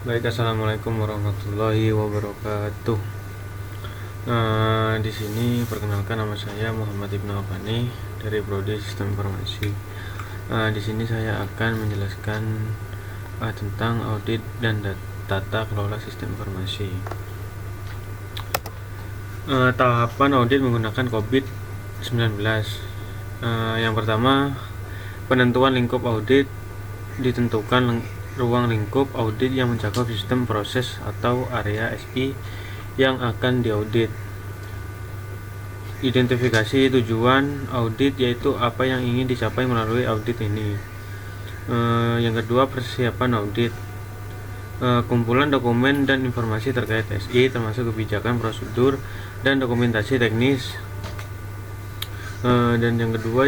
Baik, assalamualaikum warahmatullahi wabarakatuh. Di sini perkenalkan, nama saya Muhammad Ibnu Afani dari Prodi Sistem Informasi. Di sini saya akan menjelaskan tentang audit dan tata kelola sistem informasi. Tahapan audit menggunakan COVID-19. Yang pertama, penentuan lingkup audit. Ditentukan ruang lingkup audit yang mencakup sistem, proses, atau area SI yang akan diaudit. Identifikasi tujuan audit, yaitu apa yang ingin dicapai melalui audit ini. Yang kedua, persiapan audit. Kumpulan dokumen dan informasi terkait SI, termasuk kebijakan, prosedur, dan dokumentasi teknis. Dan yang kedua,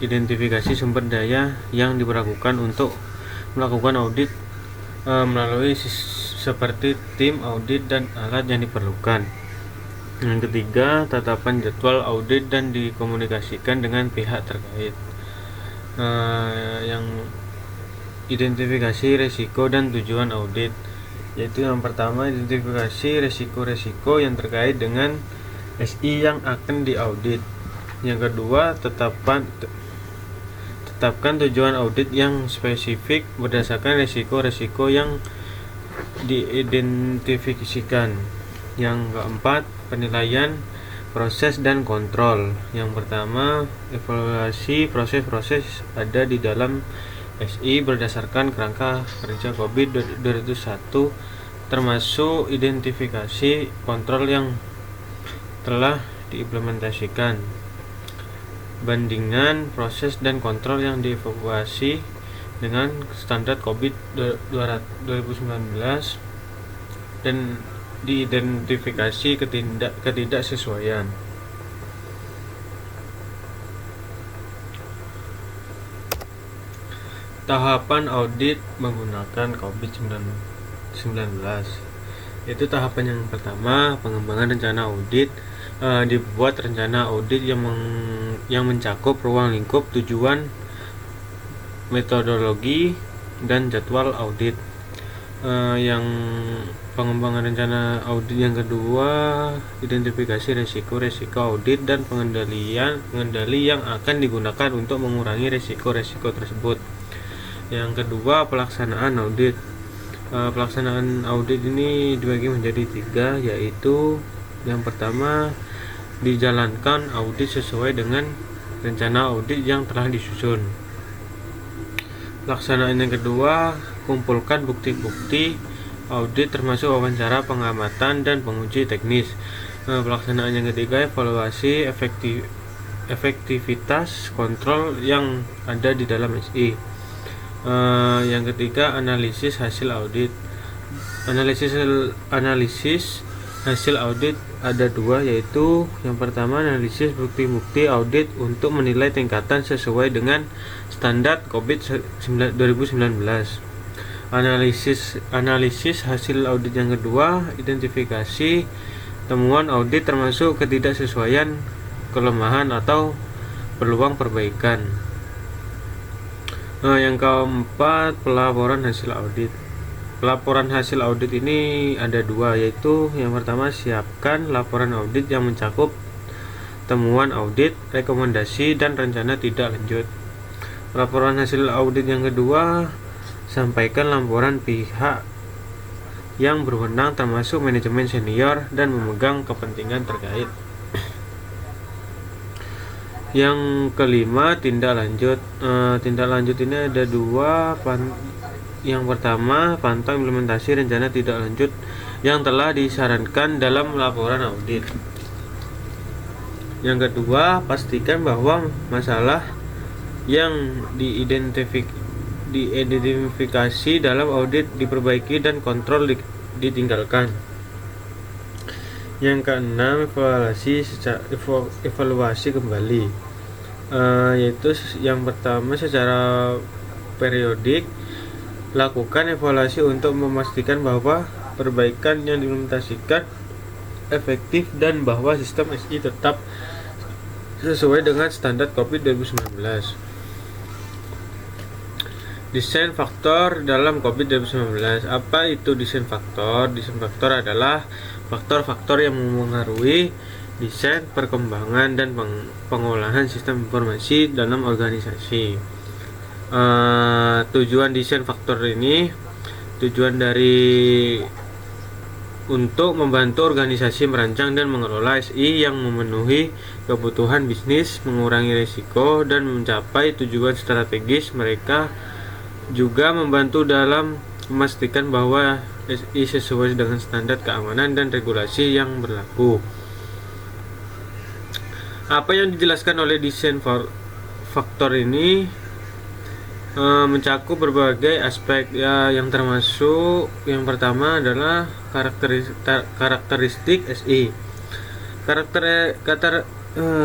identifikasi sumber daya yang diperlakukan untuk melakukan audit, melalui seperti tim audit dan alat yang diperlukan. Yang ketiga, tatapan jadwal audit dan dikomunikasikan dengan pihak terkait. Yang identifikasi resiko dan tujuan audit, yaitu yang pertama, identifikasi resiko-resiko yang terkait dengan SI yang akan diaudit. Yang kedua, tetapkan tujuan audit yang spesifik berdasarkan resiko-resiko yang diidentifikasikan. Yang keempat, penilaian proses dan kontrol. Yang pertama, evaluasi proses-proses ada di dalam SI berdasarkan kerangka kerja COVID-201, termasuk identifikasi kontrol yang telah diimplementasikan. Bandingan proses dan kontrol yang dievaluasi dengan standar COVID-2019 dan diidentifikasi ketidaksesuaian. Tahapan audit menggunakan COVID-19. Itu tahapan yang pertama, pengembangan rencana audit. Dibuat rencana audit yang mencakup ruang lingkup, tujuan, metodologi, dan jadwal audit. Yang pengembangan rencana audit yang kedua, identifikasi resiko-resiko audit dan pengendali yang akan digunakan untuk mengurangi resiko-resiko tersebut. Yang kedua, pelaksanaan audit. Pelaksanaan audit ini dibagi menjadi 3, yaitu yang pertama, dijalankan audit sesuai dengan rencana audit yang telah disusun. Pelaksanaan yang kedua, kumpulkan bukti-bukti audit termasuk wawancara, pengamatan, dan penguji teknis. Pelaksanaan yang ketiga, evaluasi efektivitas kontrol yang ada di dalam SI. Yang ketiga, analisis hasil audit. Analisis hasil audit ada 2, yaitu yang pertama, analisis bukti-bukti audit untuk menilai tingkatan sesuai dengan standar COVID-2019. Analisis hasil audit yang kedua, identifikasi temuan audit termasuk ketidaksesuaian, kelemahan, atau peluang perbaikan. Yang keempat, pelaporan hasil audit. Laporan hasil audit ini ada 2, yaitu yang pertama, siapkan laporan audit yang mencakup temuan audit, rekomendasi, dan rencana tidak lanjut. Laporan hasil audit yang kedua, sampaikan laporan pihak yang berwenang termasuk manajemen senior dan memegang kepentingan terkait. Yang kelima, tindak lanjut. Tindak lanjut ini ada 2. Yang pertama, pantau implementasi rencana tidak lanjut yang telah disarankan dalam laporan audit. Yang kedua, pastikan bahwa masalah yang diidentifikasi dalam audit diperbaiki dan kontrol ditinggalkan. Yang keenam, evaluasi kembali, yaitu yang pertama, secara periodik lakukan evaluasi untuk memastikan bahwa perbaikan yang diimplementasikan efektif dan bahwa sistem SI tetap sesuai dengan standar COVID 2019. Desain faktor dalam COVID 2019. Apa itu desain faktor? Desain faktor adalah faktor-faktor yang mempengaruhi desain, perkembangan, dan pengolahan sistem informasi dalam organisasi. Tujuan desain faktor ini, tujuan dari untuk membantu organisasi merancang dan mengelola SI yang memenuhi kebutuhan bisnis, mengurangi risiko, dan mencapai tujuan strategis mereka, juga membantu dalam memastikan bahwa SI sesuai dengan standar keamanan dan regulasi yang berlaku. Apa yang dijelaskan oleh desain faktor ini mencakup berbagai aspek ya, yang termasuk yang pertama adalah karakteristik SI.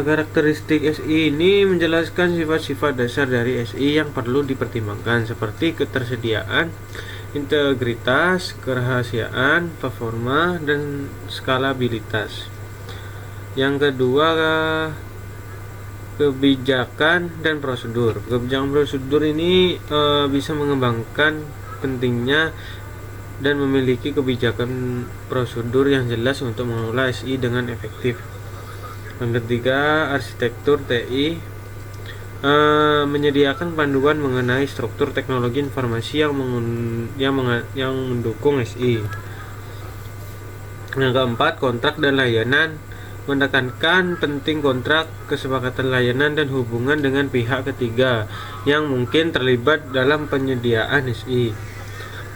Karakteristik SI ini menjelaskan sifat-sifat dasar dari SI yang perlu dipertimbangkan, seperti ketersediaan, integritas, kerahasiaan, performa, dan skalabilitas. Yang kedua, kebijakan dan prosedur. Kebijakan prosedur ini bisa mengembangkan pentingnya dan memiliki kebijakan prosedur yang jelas untuk mengelola SI dengan efektif. Yang ketiga, arsitektur TI menyediakan panduan mengenai struktur teknologi informasi yang mendukung SI. Yang keempat, kontrak dan layanan menekankan penting kontrak, kesepakatan layanan, dan hubungan dengan pihak ketiga yang mungkin terlibat dalam penyediaan SI.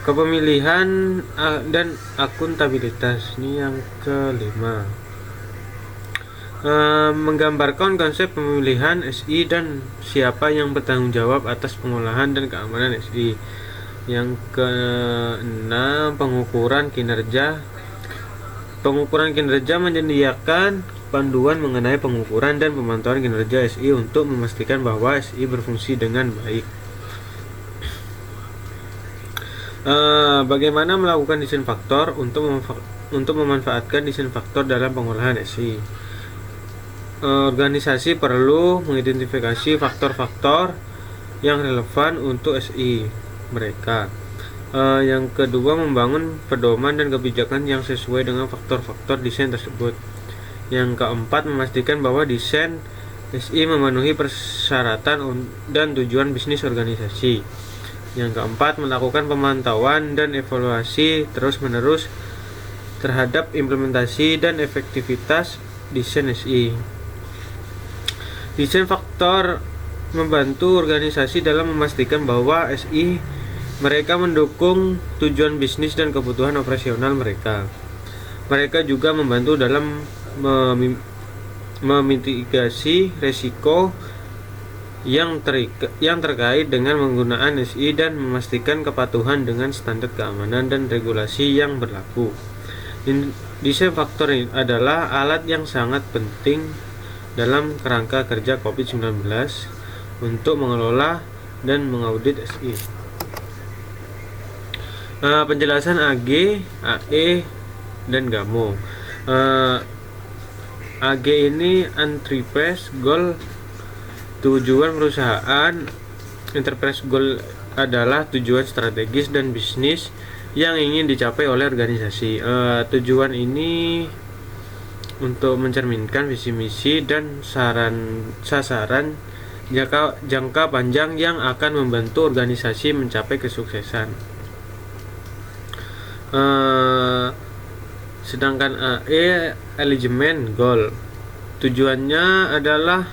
Kepemilihan dan akuntabilitas, ini yang kelima. Menggambarkan konsep pemilihan SI dan siapa yang bertanggung jawab atas pengolahan dan keamanan SI. Yang keenam, pengukuran kinerja. Pengukuran kinerja menyediakan panduan mengenai pengukuran dan pemantauan kinerja SI untuk memastikan bahwa SI berfungsi dengan baik. Bagaimana melakukan desain faktor untuk memanfaatkan desain faktor dalam pengolahan SI? Organisasi perlu mengidentifikasi faktor-faktor yang relevan untuk SI mereka. Yang kedua, membangun pedoman dan kebijakan yang sesuai dengan faktor-faktor desain tersebut. Yang keempat, memastikan bahwa desain SI memenuhi persyaratan dan tujuan bisnis organisasi. Yang keempat, melakukan pemantauan dan evaluasi terus-menerus terhadap implementasi dan efektivitas desain SI. Desain faktor membantu organisasi dalam memastikan bahwa SI mereka mendukung tujuan bisnis dan kebutuhan operasional mereka. Mereka juga membantu dalam memitigasi risiko yang terkait dengan penggunaan SI dan memastikan kepatuhan dengan standar keamanan dan regulasi yang berlaku. Desain faktor adalah alat yang sangat penting dalam kerangka kerja COVID-19 untuk mengelola dan mengaudit SI. Penjelasan AG, AE, dan GAMO. AG ini Enterprise Goal, tujuan perusahaan. Enterprise Goal adalah tujuan strategis dan bisnis yang ingin dicapai oleh organisasi. Tujuan ini untuk mencerminkan visi misi dan sasaran jangka panjang yang akan membantu organisasi mencapai kesuksesan. Sedangkan AE, Alignment Goal, tujuannya adalah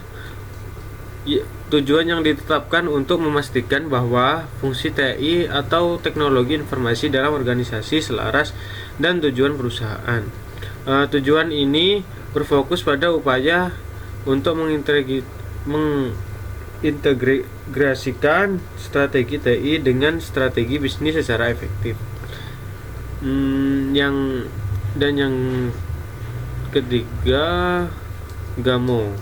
tujuan yang ditetapkan untuk memastikan bahwa fungsi TI atau teknologi informasi dalam organisasi selaras dan tujuan perusahaan. Tujuan ini berfokus pada upaya untuk mengintegrasikan strategi TI dengan strategi bisnis secara efektif. Yang ketiga, GAMO,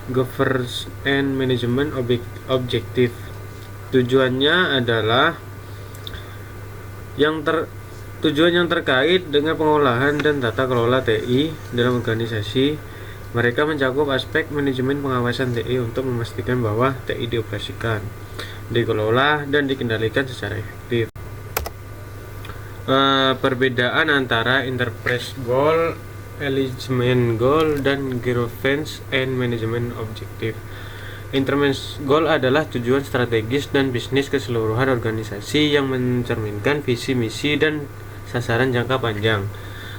Governance and Management Objective. Tujuannya adalah tujuan yang terkait dengan pengolahan dan tata kelola TI dalam organisasi. Mereka mencakup aspek manajemen pengawasan TI untuk memastikan bahwa TI dioperasikan dikelola, dan dikendalikan secara efektif. Perbedaan antara enterprise goal, engagement goal, dan governance and management objective. Enterprise goal adalah tujuan strategis dan bisnis keseluruhan organisasi yang mencerminkan visi, misi, dan sasaran jangka panjang.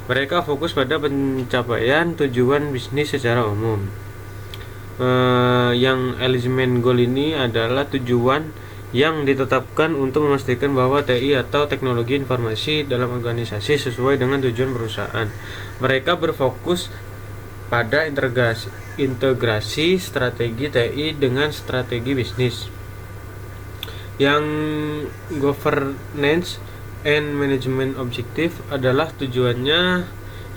Mereka fokus pada pencapaian tujuan bisnis secara umum. Yang engagement goal ini adalah tujuan yang ditetapkan untuk memastikan bahwa TI atau teknologi informasi dalam organisasi sesuai dengan tujuan perusahaan. Mereka berfokus pada integrasi strategi TI dengan strategi bisnis. Yang governance and management objective adalah tujuannya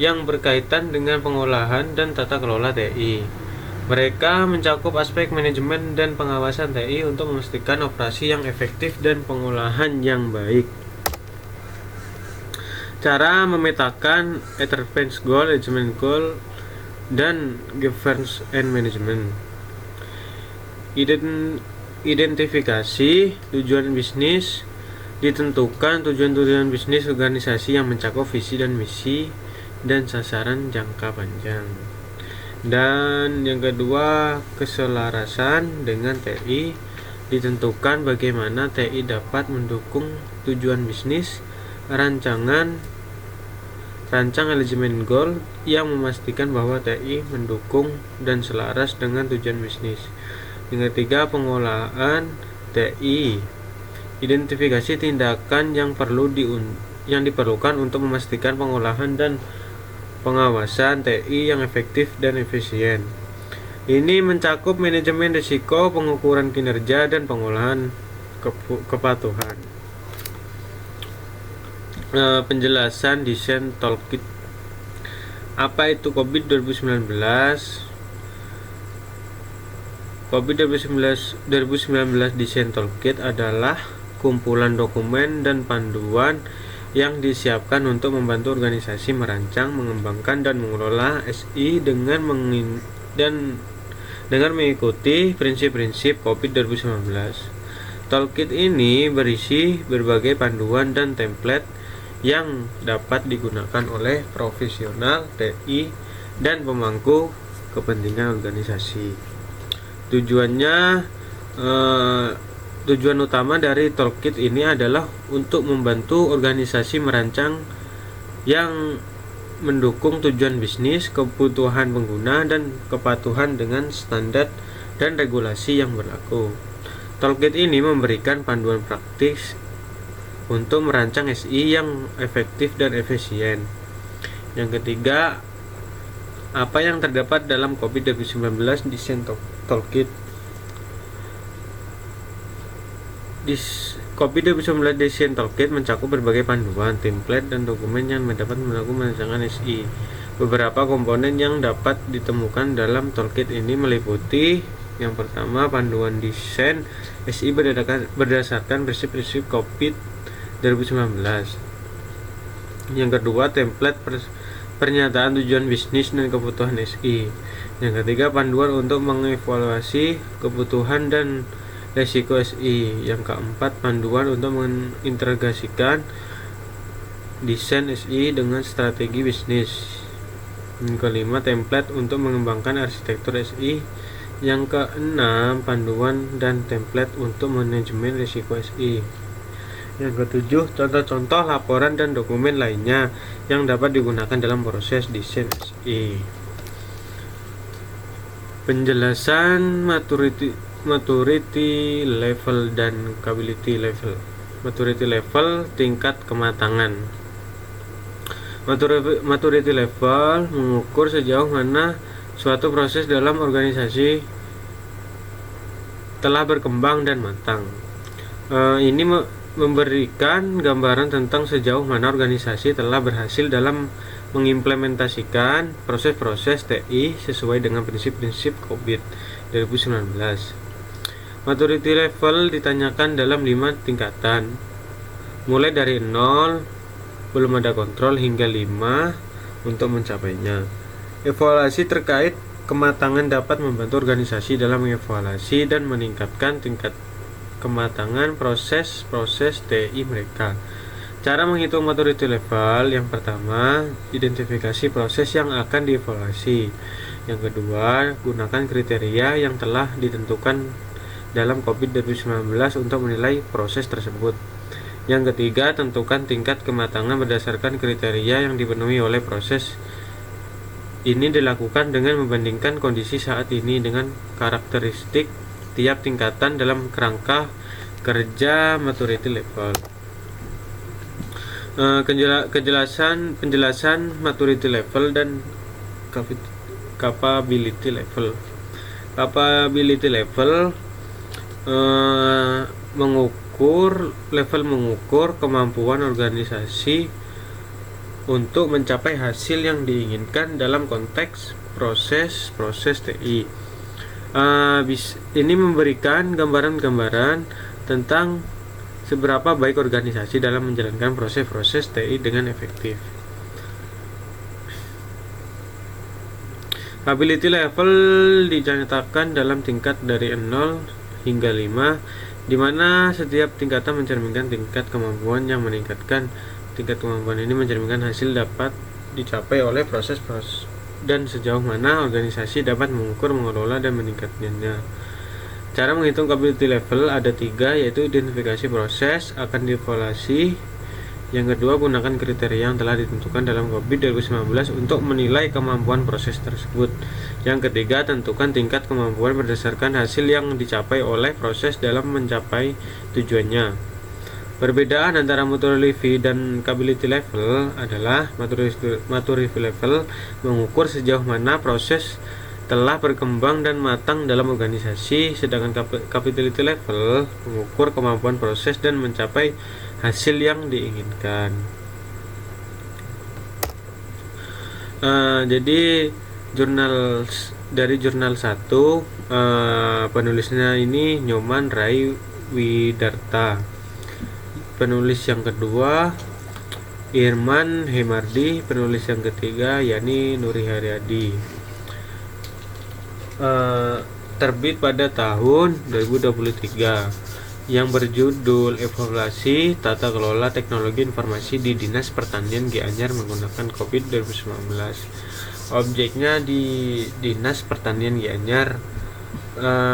yang berkaitan dengan pengolahan dan tata kelola TI. Mereka mencakup aspek manajemen dan pengawasan TI untuk memastikan operasi yang efektif dan pengolahan yang baik. Cara memetakan enterprise goal, engagement goal, dan governance and management. Identifikasi tujuan bisnis. Ditentukan tujuan bisnis organisasi yang mencakup visi dan misi dan sasaran jangka panjang. Dan yang kedua, keselarasan dengan TI. Ditentukan bagaimana TI dapat mendukung tujuan bisnis. Rancang manajemen goal yang memastikan bahwa TI mendukung dan selaras dengan tujuan bisnis. Yang ketiga, pengolahan TI. Identifikasi tindakan yang diperlukan untuk memastikan pengolahan dan pengawasan TI yang efektif dan efisien. Ini mencakup manajemen risiko, pengukuran kinerja, dan pengolahan kepatuhan. Penjelasan desain toolkit. Apa itu COVID 2019? COVID 2019 Design Toolkit adalah kumpulan dokumen dan panduan yang disiapkan untuk membantu organisasi merancang, mengembangkan, dan mengelola SI dengan mengikuti prinsip-prinsip COVID 2019. Toolkit ini berisi berbagai panduan dan template yang dapat digunakan oleh profesional TI dan pemangku kepentingan organisasi. Tujuan utama dari toolkit ini adalah untuk membantu organisasi merancang yang mendukung tujuan bisnis, kebutuhan pengguna, dan kepatuhan dengan standar dan regulasi yang berlaku. Toolkit ini memberikan panduan praktis untuk merancang SI yang efektif dan efisien. Yang ketiga, apa yang terdapat dalam COVID 2019 Design Toolkit. COVID 2019 Design Toolkit mencakup berbagai panduan, template, dan dokumen yang dapat melakukan perancangan SI. Beberapa komponen yang dapat ditemukan dalam toolkit ini meliputi: yang pertama, panduan desain SI berdasarkan prinsip-prinsip COVID 2019. Yang kedua, template pernyataan tujuan bisnis dan kebutuhan SI. Yang ketiga, panduan untuk mengevaluasi kebutuhan dan resiko SI. Yang keempat, panduan untuk mengintegrasikan desain SI dengan strategi bisnis. Yang kelima, template untuk mengembangkan arsitektur SI. Yang keenam, panduan dan template untuk manajemen risiko SI. Yang ketujuh, contoh-contoh laporan dan dokumen lainnya yang dapat digunakan dalam proses desain SI. Penjelasan maturity level dan capability level. Maturity level, tingkat kematangan. Maturity level mengukur sejauh mana suatu proses dalam organisasi telah berkembang dan matang. Ini memberikan gambaran tentang sejauh mana organisasi telah berhasil dalam mengimplementasikan proses-proses TI sesuai dengan prinsip-prinsip COVID 2019. Maturity level ditanyakan dalam 5 tingkatan, mulai dari 0, belum ada kontrol, hingga 5 untuk mencapainya. Evaluasi terkait kematangan dapat membantu organisasi dalam mengevaluasi dan meningkatkan tingkat kematangan proses-proses TI mereka. Cara menghitung maturity level: yang pertama, identifikasi proses yang akan dievaluasi. Yang kedua, gunakan kriteria yang telah ditentukan dalam COVID 2019 untuk menilai proses tersebut. Yang ketiga, tentukan tingkat kematangan berdasarkan kriteria yang dipenuhi oleh proses. Ini dilakukan dengan membandingkan kondisi saat ini dengan karakteristik tiap tingkatan dalam kerangka kerja maturity level. Penjelasan maturity level dan capability level. Capability level mengukur kemampuan organisasi untuk mencapai hasil yang diinginkan dalam konteks proses TI. Ini memberikan gambaran tentang seberapa baik organisasi dalam menjalankan proses TI dengan efektif. Ability level dinyatakan dalam tingkat dari 0 hingga 5, di mana setiap tingkatan mencerminkan tingkat kemampuan yang meningkatkan. Tingkat kemampuan ini mencerminkan hasil dapat dicapai oleh proses dan sejauh mana organisasi dapat mengukur, mengelola, dan meningkatkannya. Cara menghitung capability level ada 3, yaitu identifikasi proses akan dievaluasi. Yang kedua, gunakan kriteria yang telah ditentukan dalam COVID 2019 untuk menilai kemampuan proses tersebut. Yang ketiga, tentukan tingkat kemampuan berdasarkan hasil yang dicapai oleh proses dalam mencapai tujuannya. Perbedaan antara maturity dan capability level adalah maturity level mengukur sejauh mana proses telah berkembang dan matang dalam organisasi, sedangkan capability level mengukur kemampuan proses dan mencapai hasil yang diinginkan. Jadi dari jurnal 1, penulisnya ini Nyoman Rai Widarta. Penulis yang kedua Irman Hemardi. Penulis yang ketiga Yani Nuri Haryadi. Terbit pada tahun 2023 yang berjudul Evaluasi Tata Kelola Teknologi Informasi di Dinas Pertanian Gianyar menggunakan COVID 2019. Objeknya di Dinas Pertanian Gianyar.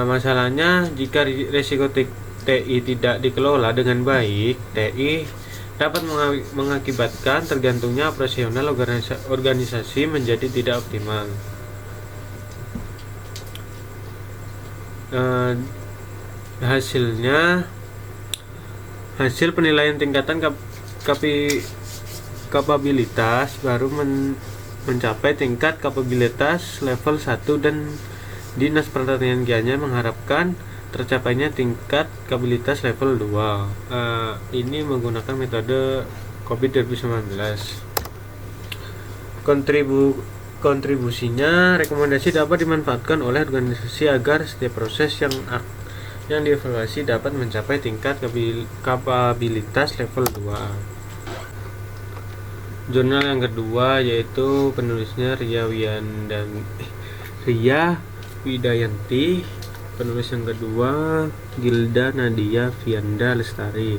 Masalahnya, jika risiko TI tidak dikelola dengan baik, TI dapat mengakibatkan tergantungnya operasional organisasi menjadi tidak optimal. Hasil penilaian tingkatan kapabilitas baru mencapai tingkat kapabilitas level 1 dan Dinas Pertanian Gianyar mengharapkan tercapainya tingkat kapabilitas level 2. Ini menggunakan metode COVID 2019. Kontribusinya, rekomendasi dapat dimanfaatkan oleh organisasi agar setiap proses yang dievaluasi dapat mencapai tingkat kapabilitas level 2. Jurnal yang kedua yaitu penulisnya Ria Widayanti. Penulis yang kedua Gilda Nadia Vianda Lestari.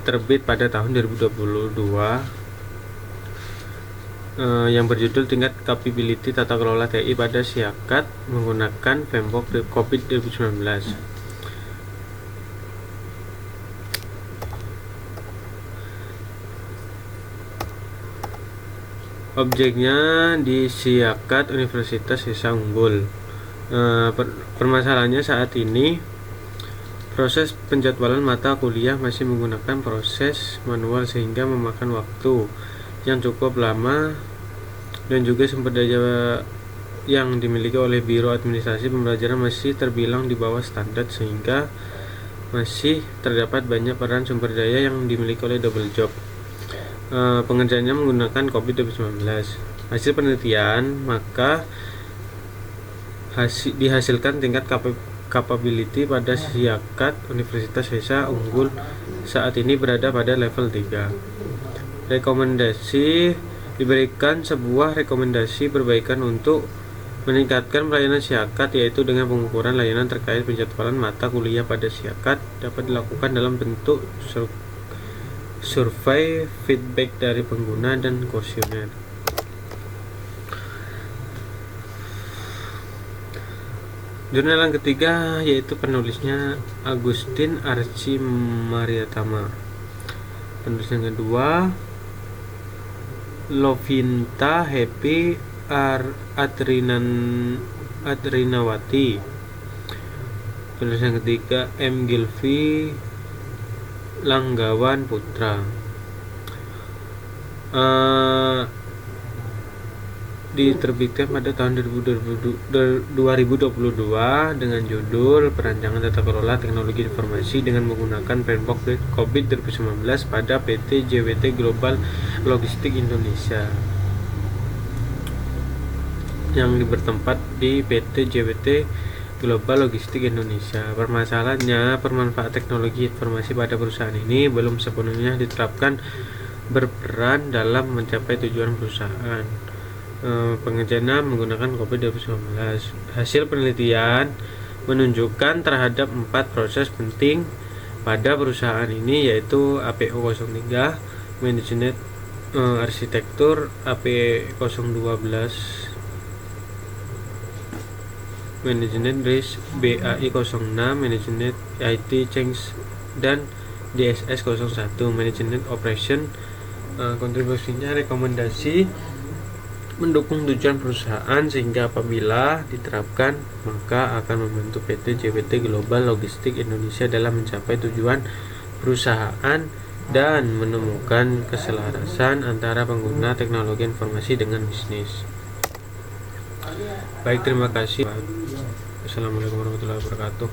Terbit pada tahun 2022. Yang berjudul Tingkat Capability Tata Kelola TI pada Siakat menggunakan framework COVID 2019. Objeknya di Siakat Universitas Sisa Unggul. Permasalahannya saat ini proses penjadwalan mata kuliah masih menggunakan proses manual sehingga memakan waktu yang cukup lama dan juga sumber daya yang dimiliki oleh Biro Administrasi Pembelajaran masih terbilang di bawah standar sehingga masih terdapat banyak peran sumber daya yang dimiliki oleh double job. Pengerjaannya menggunakan COVID-19. Hasil penelitian maka dihasilkan tingkat capability pada Siakat Universitas Sisa Unggul saat ini berada pada level 3. Rekomendasi diberikan sebuah rekomendasi perbaikan untuk Meningkatkan pelayanan Siakat, yaitu dengan pengukuran layanan terkait penjadwalan mata kuliah pada Siakat dapat dilakukan dalam bentuk survei, feedback dari pengguna, dan kuesioner. Jurnal yang ketiga yaitu penulisnya Agustin Archie Mariatama. Penulis yang kedua Lovinta Happy Adrinawati. Penulis yang ketiga M. Gilvi Langgawan Putra. Diterbitkan pada tahun 2022 dengan judul Perancangan Tata Kelola Teknologi Informasi dengan menggunakan framework COVID 2019 pada PT JWT Global Logistik Indonesia yang bertempat di PT JWT Global Logistik Indonesia. Permasalahannya, pemanfaatan teknologi informasi pada perusahaan ini belum sepenuhnya diterapkan berperan dalam mencapai tujuan perusahaan. Pengerjaan menggunakan COVID-19. Hasil penelitian menunjukkan terhadap 4 proses penting pada perusahaan ini, yaitu APO 03, manajemen arsitektur, AP 012, manajemen risk, BAI 06, manajemen IT change, dan DSS 01, manajemen operation. Kontribusinya rekomendasi mendukung tujuan perusahaan sehingga apabila diterapkan maka akan membantu PT JWT Global Logistik Indonesia dalam mencapai tujuan perusahaan dan menemukan keselarasan antara pengguna teknologi informasi dengan bisnis. Baik, terima kasih. Assalamualaikum warahmatullahi wabarakatuh.